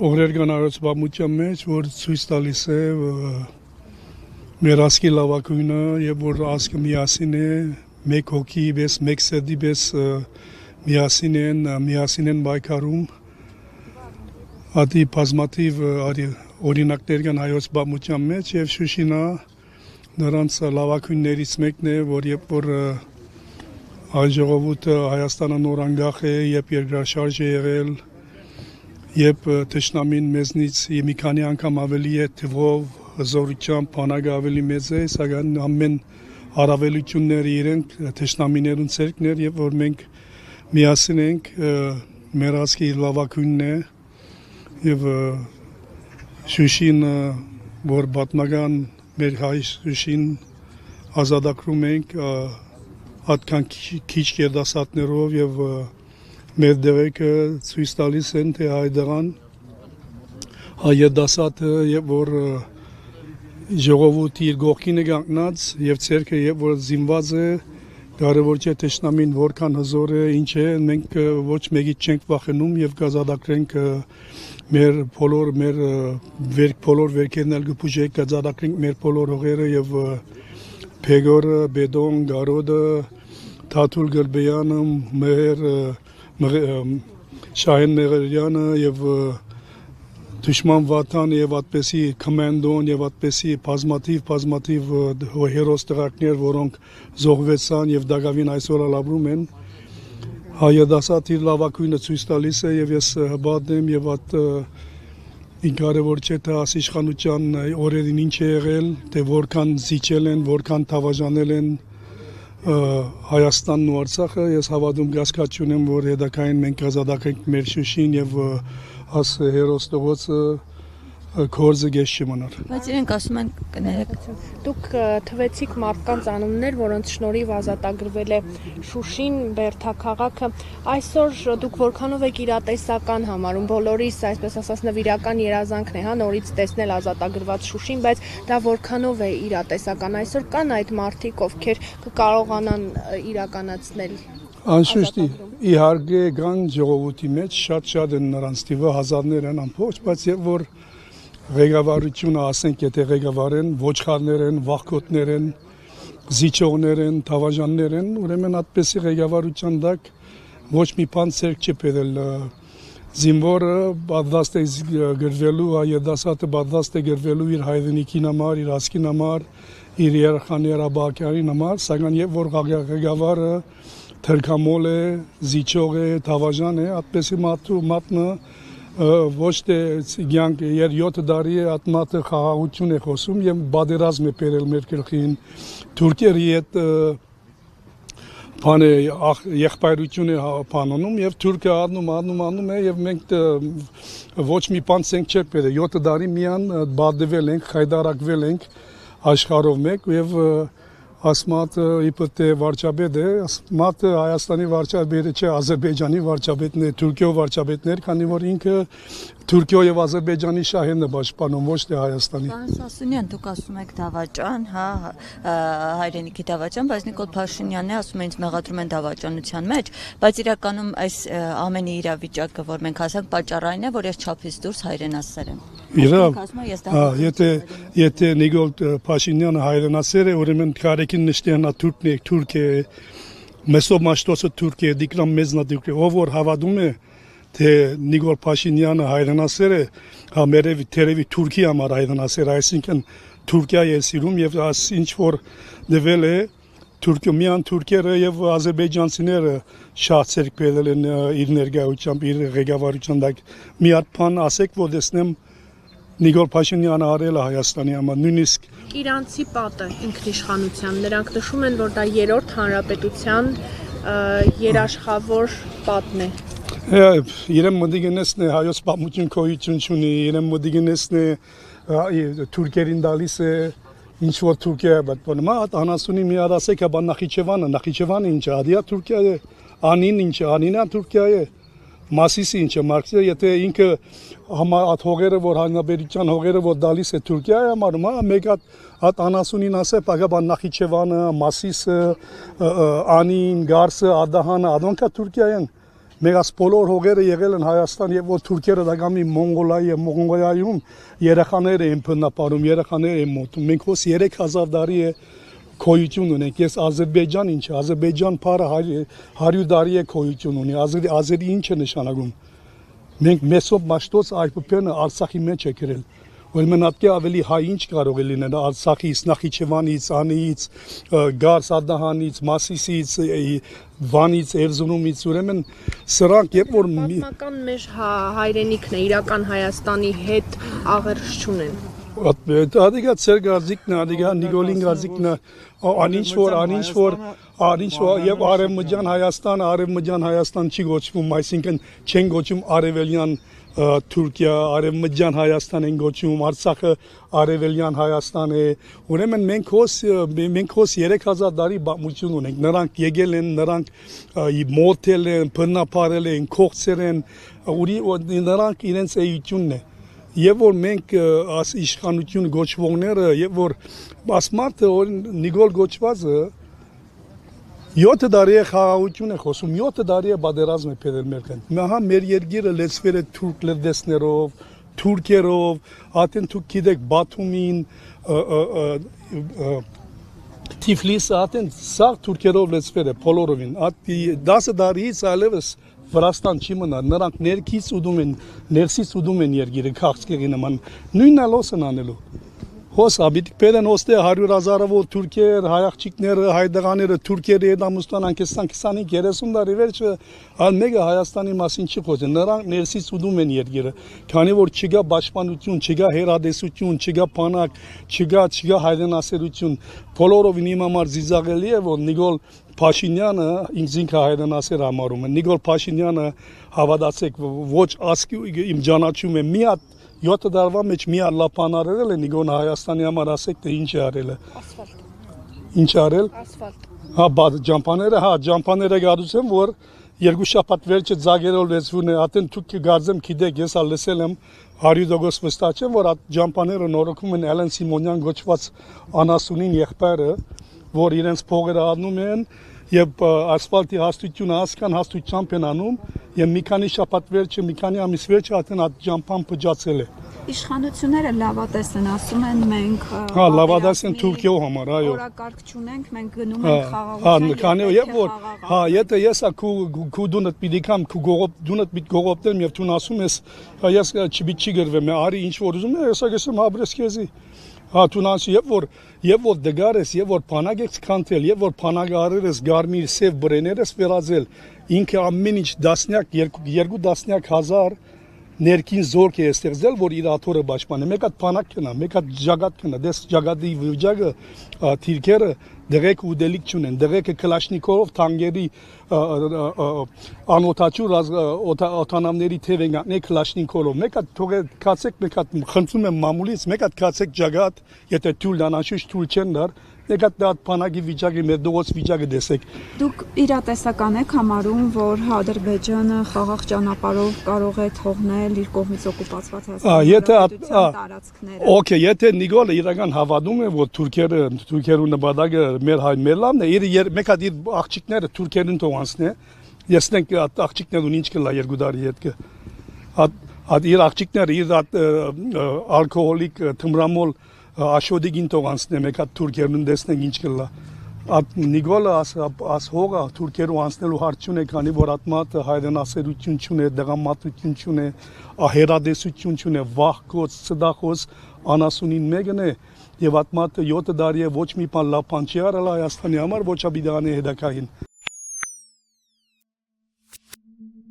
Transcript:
օրերգան առողջապահության մեջ, որ ցույց տալիս է մեր ազգի լավագույնը եւ որ ազգը միասին է, մեկ հոգի պես, մեկ սեդի պես միասին են պայքարում։ Ադի բազմաթիվ օրինակներ կան հայոց պատմության մեջ եւ Շուշինը նրանց լավագույններից մեկն է, որ երբ որ Ժողովուրդը Հայաստանը նոր անկախ է, երբ երկրաշարժ է եղել, երբ թշնամին մեզնից մի քանի անգամ ավելի է թվով, հզորությամբ, բանակը ավելի մեծ է, սակայն ամեն առավելությունները իրենք թշնամիներուն ցերկներ եւ որ մենք միասին ենք, մեր ազգի լավագույնն է եւ Շուշին, որ պատմական մեր հայ Շուշին ազատագրում ենք Ատքան քիչ երդասատներով եւ մեր դերերը ցույց տալիս են թե հայդրան հայդասատը եւ որ ժողովուրդի իր գողքին է կանգնած եւ ցերկը եւ որ զինված է կարևոր չէ թշնամին որքան հզոր է ինչ է մենք ոչ մեկից չենք վախենում եւ կազատագրենք մեր բոլոր վերքերն ալ գուժեք կազատագրենք մեր բոլոր հողերը եւ Փեգորը, Բեդոն, Գարոդը, Թաթուլ Գլբեյանը, Շահեն Մեղրյանը եւ Դուշման Վաթանը եւ այդպեսի կոմանդոն եւ այդպեսի բազմաթիվ հերոս տղակներ, որոնք զոհվեցան եւ դակավին այսօր լավրում են։ Հայդասատի լավագույնը ցույց տալիս է եւ ես հբատ եմ եւ այդ Կարևոր չէ թե ասիշխանության օրերին ինչ է եղել, թե որքան զիջել են, որքան թավաժանել են Հայաստանն ու Արցախը, ես հավատում կասկած չունեմ, որ հետագային մենք ազատագրենք մեր Շուշին եւ աս հերոս տղոցը Քորզը գեշ չմնար։ Բայց իրենք ասում են կներեք։ Դուք թվեցիք մարդկանց անուններ, որոնց շնորհիվ ազատագրվել է Շուշին, Բերդաքաղաքը։ Այսօր դուք որքանով եք իրատեսական համարում, բոլորիս, այսպես ասած, նվիրական երազանքն է, հա, նորից տեսնել ազատագրված Շուշին, բայց դա որքանով է իրատեսական։ Այսօր կան այդ մարդիկ, ովքեր կկարողանան իրականացնել։ Անշուշտ իհարկե կան ժողովրդի մեջ շատ են նրանց թիվը հազարներ են ամբողջ, բայց եւ որ ղեկավարությունը ասենք եթե ղեկավար են, ոչխարներ են, վախկոտներ են, զիջողներ են, թավաժաններ են, ուրեմն այդպեսի ղեկավարության տակ ոչ մի բան ցերկ չի բերել զինվորը պատրաստ է գրվելու, հայդասատը պատրաստ է գրվելու իր հայրենիքին համար, իր ազգին համար, իր երեխաների առաբակյանի համար, սակայն երբ որ ղեկավարը թրքամոլ է, զիջող է, թավաժան է, այդպեսի մատնը ոչ թե 7 տարի է այդ մատը խաղաղություն է խոսում եւ բادرազմ է բերել մեր գլխին Թուրքիայի հետ բանը եղբայրություն է բանանում եւ Թուրքիա անում է եւ մենք ոչ մի բան ցենք չենք բերել 7 տարի միան բادرվել ենք, խայդարակվել ենք աշխարհով մեկ եւ ասմատը իբրտե վարչապետ է, ասմատը Հայաստանի վարչապետը չէ, Ադրբեջանի վարչապետն է, Թուրքիո վարչապետներ, քանի որ ինքը Թուրքիո եւ Ադրբեջանի շահերն է պաշտպանում, ոչ թե Հայաստանի։ Պարոն Սասունյան, դուք ասում եք դավաճան, հա, հայրենիքի դավաճան, բայց Նիկոլ Փաշինյանն է ասում ինձ մեղադրում են դավաճանության մեջ, բայց իրականում այս ամենի իրավիճակը, որ մենք ասենք, պատճառային է, որ ես չափից դուրս հայրենասեր եմ։ Եթե Նիկոլ Փաշինյանը հայրենասեր է, ուրեմն կարեկին նշտենա Թուրքիա, Մեսոմաշտոսը Թուրքիա, Դիկրամ մեզնա Թուրքիա, ով որ հավատում է թե Նիկոլ Փաշինյանը հայրենասեր է, համերևի թերևի Թուրքիա համար հայրենասեր, այսինքն Թուրքիա է սիրում եւ ինչ որ դվել է Թուրքիան Թուրքերը եւ ադրբեջանցիները շատ ցերկ բերել են իր ներկայությամբ իր ղեկավարության տակ մի հատ բան ասեք որ տեսնեմ Նիկոլ Փաշինյանը արել է Հայաստանի համար նույնիսկ Իրանցի պատը ինքնիշխանության նրանք նշում են որ դա երրորդ հանրապետության երաշխավոր պատն է Իրեն մոդիգենեսն է հայոց պատմություն քոյություն ունի իրեն մոդիգենեսն է թուրքերին դալիս է ինչ որ Թուրքիա է պատմում անասունի մի արասեք բան Նախիջևանը ինչ ադիա Թուրքիա է անին ինչ անինա Թուրքիա է Մասիսի ինչ է մարկսը եթե ինքը հատ հողերը որ հանրապետության հողերը որ դալիս է Թուրքիա է համարում մեկ հատ անասունին ասե բան Նախիջևանը Մասիսը անին Գարսը Ադահանը ադոնքա Թուրքիա են Մեղաս բոլոր հողերը եղել են Հայաստան եւ որ թուրքերը դակամի Մոնղոլիայում երեխաներ են բնապարում, երեխաներ են մոտում։ Մենք հոս 3000 տարի է քոյություն ունենք։ Ես Ադրբեջան ինչ, Ադրբեջան փարը 100 տարի է քոյություն ունի։ Ազերի ինչ է նշանակում։ Մենք մեսով մաշտոց այբուբենը Արցախի մեջ է գրել։ Ուրեմն ատկե ավելի հայ ինչ կարող է լինել Արցախից, Նախիջևանից, Անիից, Գարս Ադահանից, Մասիսից, Վանից, Էրզրումից, ուրեմն սրանք երբ որ պատմական մեր հայրենիքն է, իրական Հայաստանի հետ աղերս չունեն։ Ադիգա ծեր գազիկն, ադիգա Նիկոլին գազիկն, անինչ որ եւ Արևմտյան Հայաստան չի գոչվում, այսինքն չեն գոչում Արևելյան Թուրքիա, Արևմտյան Հայաստան են գոչում, Արցախը Արևելյան Հայաստան է։ Ուրեմն մենք հոս 3000 տարի պատմություն ունենք։ Նրանք եկել են, նրանք մոթել են, բնապարել են, կողցել են, նրանք իրենց էությունն է։ Եվ որ մենք իշխանություն գոչվողները, եւ որ ասմարտը Նիկոլ գոչվածը 7 տարի է խաղաղություն է խոսում, 7 տարի է պատերազմ է փերել մերքեն։ Մահա մեր երկիրը լեցվել է թուրք լրտեսներով, թուրքերով, ատեն դուք գիտեք Բաթումին, Թիֆլիսը, ատեն սա թուրքերով լեցվել է բոլորովին։ 10 տարիից այլևս Վրաստան չի մնա, նրանք ներքից ուդում են երկիրը քաղցկեղի նման, նույնն ալոս են անելու։ Հոս աբիտ պերեն ոստե 100,000-ով թուրքեր, հայ աղջիկները, հայ դղաները թուրքերի հետ ամուսնան 25-30 տարի վերջը ալ մեկը Հայաստանի մասին չի խոսում, նրանք ներքից ուդում են երկիրը, քանի որ չկա պաշտպանություն, չկա հերադեսություն, չկա բանակ, չկա հայրենասերություն, բոլորովին իմ համար զիզաղելի է, որ Նիկոլ Փաշինյանը ինքը հայրենասեր համարում է։ Նիկոլ Փաշինյանը հավատացեք ոչ ասկի իմ ճանաչում է մի հատ 7 տարվա մեջ մի հատ լապան արել է Նիկոլ Հայաստանի համար ասեք թե ինչ է արել է։ Ասֆալտ։ Ինչ արել։ Ասֆալտ։ Ջամփաները գադուցեմ որ երկու շաբաթ վերջը ձագերով լեցվում է ատեն դուք գարձեմ գիտեք ես լսել եմ 100% վստահ եմ որ այդ ջամփաները նորոգում են Էլեն Սիմոնյան գոչված անասունին եղբայրը որ իրենց փողերը առնում են եւ ասֆալտի հաստությունը հասկան հաստությամբ են անում եւ մի քանի շաբաթ վերջը մի քանի ամիս վերջը ատեն այդ ջամփան փճացել է Իշխանությունները լավատես են ասում են մենք լավատես են Թուրքիո համար այո օրակարգ չունենք մենք գնում ենք խաղաղության եւ որ եթե ես քու դունդ պիտի կամ քու դունդ պիտի գողոպտեմ եւ դու ասում ես ես չի գրվեմ արի ինչ որ ուզում ես ասեմ հաբրես քեզի Տունանցի եւ որ դգարես եւ որ փանակ եք քանթել եւ որ փանագարերս գարմիր սև բրեներս վերածել ինքը ամեն ինչ դասնյակ 2 դասնյակ հազար ներքին զորք է ստեղծել որ իր աթորը պաշտպանի մեկ հատ փանակ կնա մեկ հատ ջագատ կնա դες ջագադի վիճակը թիրքերը դրեք ու դելիկ չունեն դրեկը կլաշնիկովով թանգերի անօթաչու օթանամների թևենգակներ կլաշնիկովով մեկ հատ թողեք կացեք մեկ հատ խնդրում եմ մամուլից մեկ հատ կացեք ջագատ եթե թույլ դանաշուշ թույլ չեն դար մեկ հատ դա փանակի վիճակի մեր դողոց վիճակը տեսեք Դուք իրատեսական եք համարում որ Ադրբեջանը խաղաղ ճանապարհով կարող է թողնել իր կողմից օկուպացված տարածքները Okay եթե Նիկոլը իրական հավատում է որ թուրքերու նպատակը մեր հայ մեր լավն է իր մեկ հատ իր աղջիկները թուրքերին թողանցնե ես նենք աղջիկներուն ինչ կլա երկու տարի հետքը հատ իր աղջիկները իր ալկոհոլիկ թմրամոլ աշոդիգին թողանցնե մեկ հատ թուրքերուն տեսնենք ինչ կլա At Նիկոլը as հողը թուրքերու անցնելու հարց չունե, քանի որ ատմատը հայրենասերություն չունե, դեղամատություն չունե, հերադեսություն չունե, վախկոց, ցդախոց անասունին մեկն է եւ ատմատը 7 տարի է ոչ մի բան լապան չի արել Հայաստանի համար, ոչ աբիդանի հետակային